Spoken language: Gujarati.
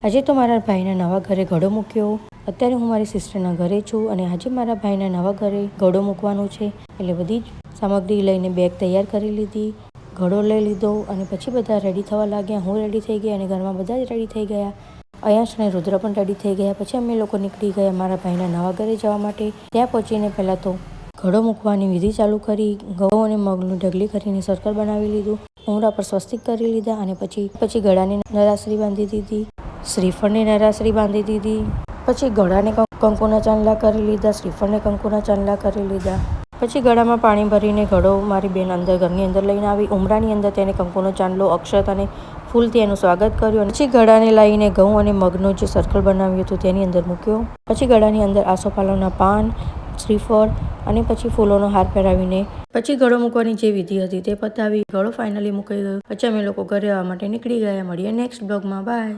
આજે તો મારા ભાઈના નવા ઘરે ઘડો મૂક્યો। અત્યારે હું મારી સિસ્ટરના ઘરે છું અને આજે મારા ભાઈના નવા ઘરે ઘડો મૂકવાનું છે, એટલે બધી જ સામગ્રી લઈને બેગ તૈયાર કરી લીધી, ઘડો લઈ લીધો અને પછી બધા રેડી થવા લાગ્યા। હું રેડી થઈ ગઈ અને ઘરમાં બધા જ રેડી થઈ ગયા। અયાંશ અને રુદ્ર પણ રેડી થઈ ગયા। પછી અમે લોકો નીકળી ગયા મારા ભાઈના નવા ઘરે જવા માટે। ત્યાં પહોંચીને પહેલાં તો ઘડો મૂકવાની વિધિ ચાલુ કરી। ઘઉં અને મગનું ઢગલી કરીને સર્કલ બનાવી લીધું, ઉમરા પર સ્વસ્તિક કરી લીધા અને પછી ગળાની નરાસરી બાંધી દીધી, શ્રીફળની નરાસરી બાંધી દીધી, પછી ગળાને કંકુના ચાંદલા કરી લીધા, શ્રીફળને કંકુના ચાંદલા કરી લીધા। પછી ગળામાં પાણી ભરીને ઘડો મારી બેન ઘરની અંદર લઈને આવી, ઉમરાની અંદર તેને કંકુનો ચાંદલો, અક્ષત અને ફૂલથી એનું સ્વાગત કર્યું। પછી ગળાને લાવીને ઘઉં અને મગનું જે સર્કલ બનાવ્યું હતું તેની અંદર મૂક્યો। પછી ગળાની અંદર આસોપાલવના પાન, શ્રીફળ અને પછી ફૂલોનો હાર પહેરાવીને પછી ઘડો મૂકવાની જે વિધિ હતી તે પતાવી ઘડો ફાઇનલી મુકાઈ ગયો। પછી અમે લોકો ઘરે આવવા માટે નીકળી ગયા। મળીએ નેક્સ્ટ બ્લોગમાં, બાય।